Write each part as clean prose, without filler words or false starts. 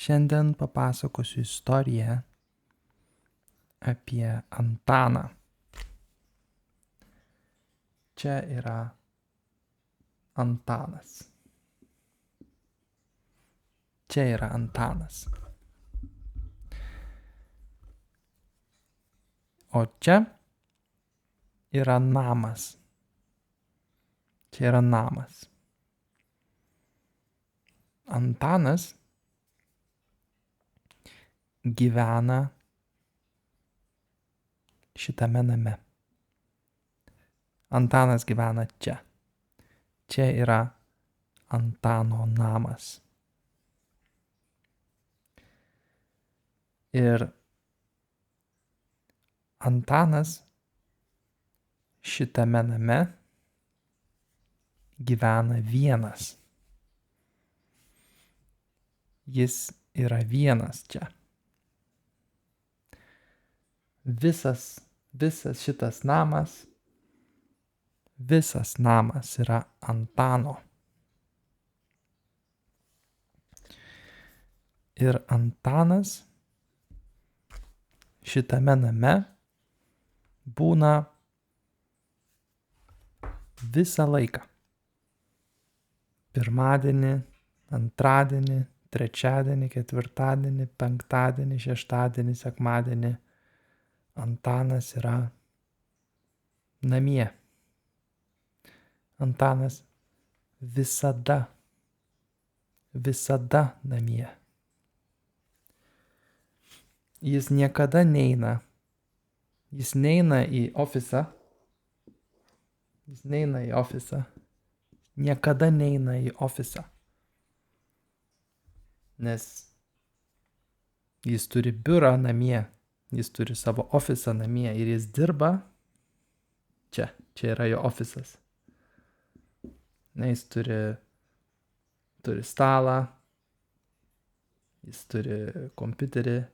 Šiandien papasakosiu istoriją apie Antaną. Čia yra Antanas. Čia yra Antanas. O čia yra namas. Čia yra namas. Antanas gyvena šitame name. Antanas gyvena čia. Čia yra Antano namas. Ir Antanas šitame name gyvena vienas. Jis yra vienas čia. Visas šitas namas, visas namas yra Antano. Ir Antanas šitame name būna visą laiką. Pirmadienį, antradienį, trečiadienį, ketvirtadienį, penktadienį, šeštadienį, sekmadienį. Antanas yra namie. Antanas visada namie. Jis niekada neina. Jis neina į ofisą. Niekada neina į ofisą. Nes jis turi biurą namie. Jis turi savo ofisą namie ir jis dirba čia. Čia yra jo ofisas. Jis turi stalą. Jis turi kompiuterį.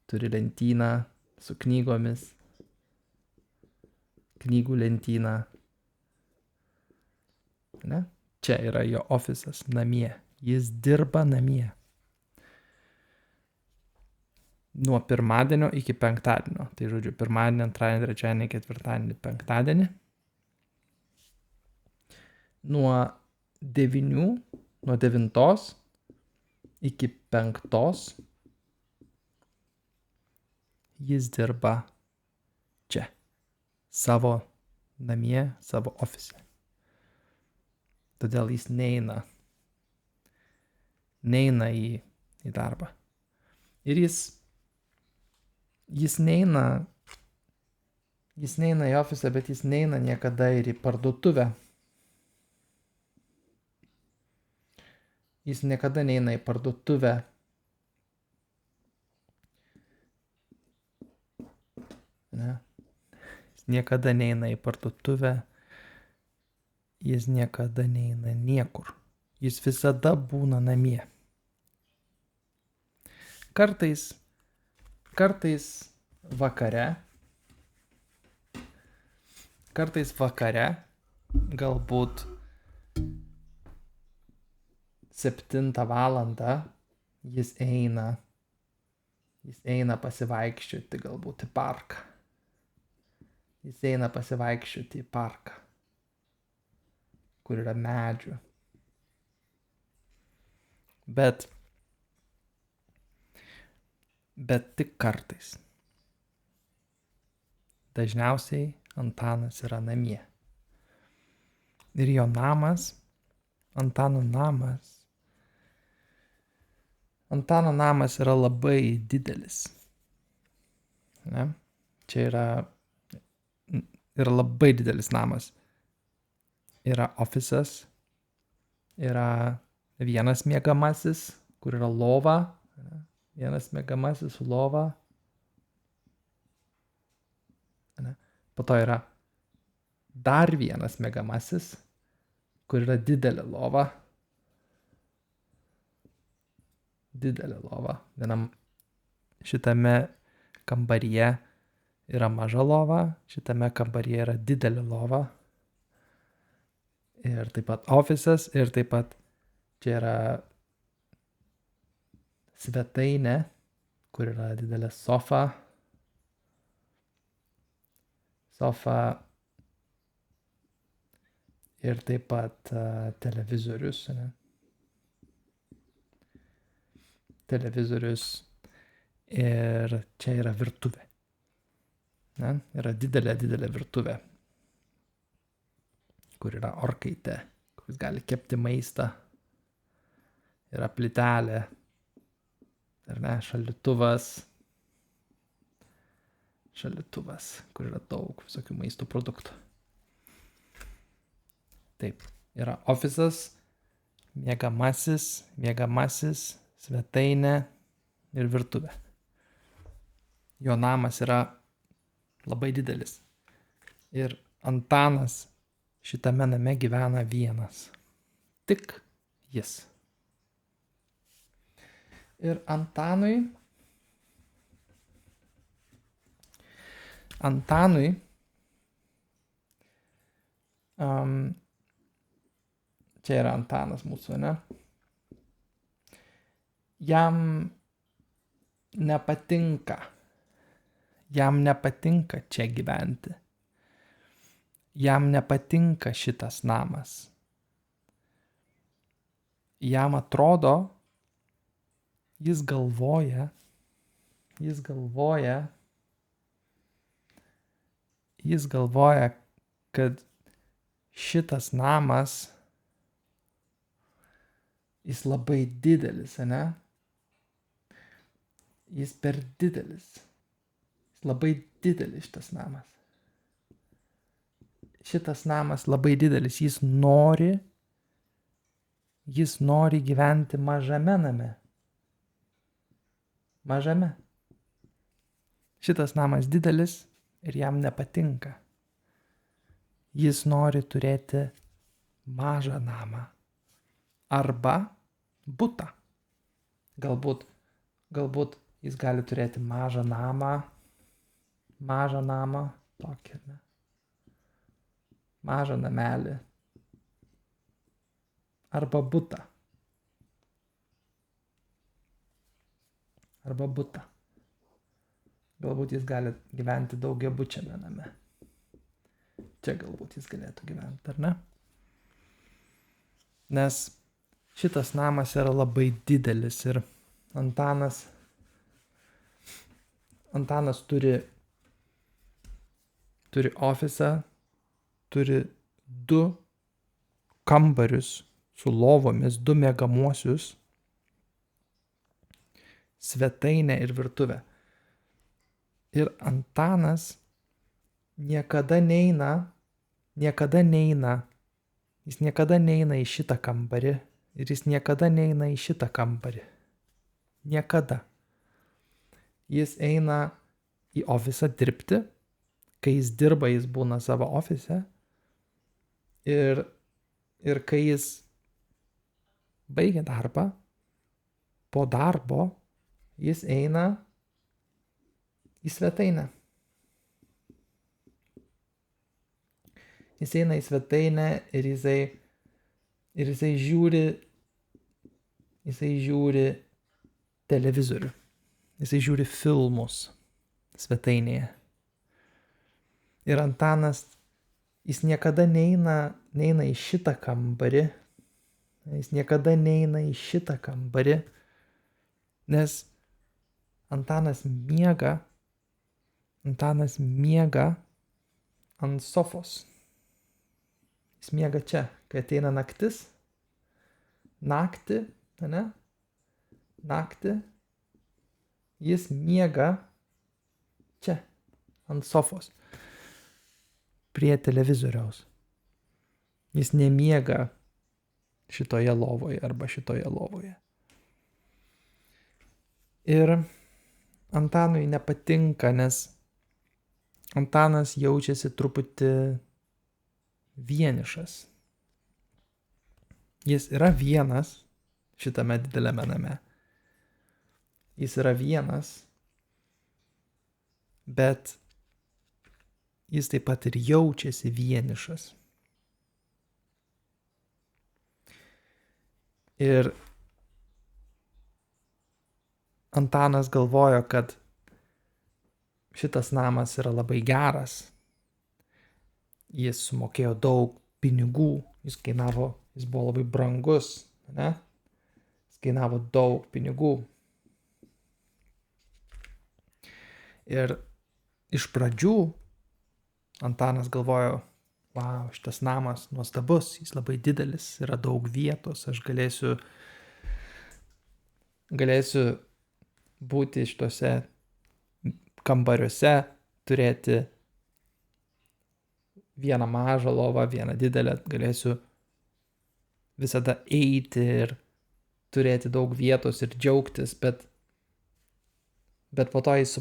Turi lentyną su knygomis. Knygų lentyną. Čia yra jo ofisas namie. Jis dirba namie. Nuo pirmadienio iki penktadienio. Tai žodžiu, pirmadienį, antradienį, trečiadienį, ketvirtadienį, penktadienį. Nuo 9 iki 5 jis dirba čia. Savo namie, savo ofise. Todėl jis neina į darbą. Ir jis neina į ofisą, bet jis neina niekada ir į parduotuvę. Jis niekada neina į parduotuvę. Jis niekada neina į parduotuvę. Jis niekada neina niekur. Jis visada būna namie. Kartais vakare, galbūt 7 valandą jis eina pasivaikščioti galbūt į parką. Jis eina pasivaikščioti į parką, kur yra medžių. Bet tik kartais. Dažniausiai Antanas yra namie. Ir jo namas, Antano namas yra labai didelis. Čia yra labai didelis namas. Yra ofisas, yra vienas miegamasis, kur yra lova. Vienas miegamasis su lova. Po to yra dar vienas miegamasis, kur yra didelė lova. Vienam šitame kambaryje yra maža lova, šitame kambaryje yra didelė lova. Ir taip pat ofisas, ir taip pat čia yra svetainę, kur yra didelė sofa. Ir taip pat televizorius, ne? Televizorius ir čia yra virtuvė. Ne? Yra didelė virtuvė, kur yra orkaitė, kuris gali kepti maistą. Yra plytelė, ar ne, šaldytuvas, kur yra daug visokių maisto produktų. Taip, yra ofisas, miegamasis, svetainė ir virtuvė. Jo namas yra labai didelis. Ir Antanas šitame name gyvena vienas. Tik jis. Ir Antanui čia yra Antanas mūsų, ne? Jam nepatinka čia gyventi. Jam nepatinka šitas namas. Jam atrodo, jis galvoja, kad šitas namas, jis labai didelis, ne? Jis per didelis. Jis labai didelis šitas namas. Šitas namas labai didelis. Jis nori gyventi mažame name. Mažame. Šitas namas didelis ir jam nepatinka. Jis nori turėti mažą namą. Arba butą. Galbūt jis gali turėti mažą namą, tokį, ne? Mažą namelį. Arba butą. Galbūt jis gali gyventi daugiabučiame name. Čia galbūt jis galėtų gyventi, ar ne? Nes šitas namas yra labai didelis ir Antanas turi ofisą, turi 2 kambarius su lovomis, 2 miegamuosius, svetainę ir virtuvę. Ir Antanas niekada neina į šitą kambarį ir jis niekada neina į šitą kambarį. Niekada. Jis eina į ofisą dirbti, kai jis dirba, jis būna savo ofise ir kai jis baigia darbą, po darbo jis eina į svetainę. Jis eina į svetainę ir jisai žiūri televizorių. Jisai žiūri filmus svetainėje. Ir Antanas, jis niekada neina į šitą kambarį. Jis niekada neina į šitą kambarį, nes Antanas miega ant sofos. Jis miega čia, kai ateina naktis. Naktį, ne? Naktį. Jis miega čia, ant sofos. Prie televizoriaus. Jis nemiega šitoje lovoje arba šitoje lovoje. Ir Antanui nepatinka, nes Antanas jaučiasi truputį vienišas. Jis yra vienas šitame dideliame name. Jis yra vienas, bet jis taip pat ir jaučiasi vienišas. Ir Antanas galvojo, kad šitas namas yra labai geras. Jis sumokėjo daug pinigų, jis buvo labai brangus, ne? Jis kainavo daug pinigų. Ir iš pradžių Antanas galvojo, wow, šitas namas nuostabus, jis labai didelis, yra daug vietos, aš galėsiu būti šitose kambariuose, turėti vieną mažą lovą, vieną didelę, galėsiu visada eiti ir turėti daug vietos ir džiaugtis, bet po to jis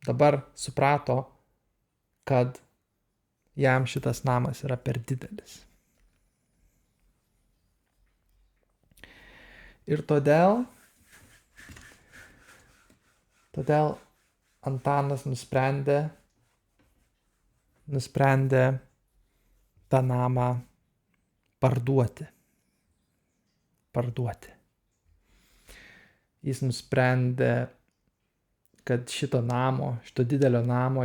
dabar suprato, kad jam šitas namas yra per didelis. Ir todėl Antanas nusprendė tą namą parduoti. Jis nusprendė, kad šito didelio namo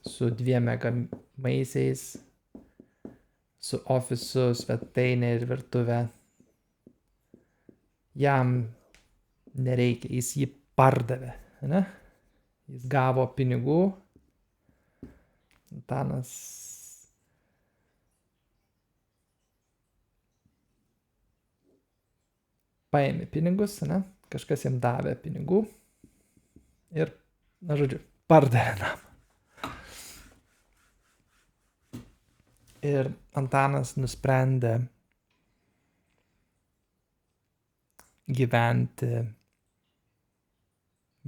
su 2 miegamaisiais, su ofisu, svetainė ir virtuvė, jam nereikia, jis jį pardavė, ne? Jis gavo pinigų, Antanas paėmė pinigus, ne? Kažkas jam davė pinigų ir, pardavė namą. Ir Antanas nusprendė gyventi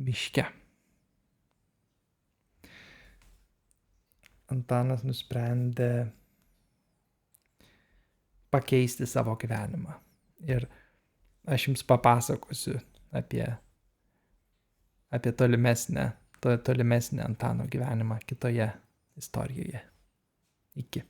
miške. Antanas nusprendė pakeisti savo gyvenimą. Ir aš jums papasakosiu apie tolimesnį Antano gyvenimą kitoje istorijoje. Iki.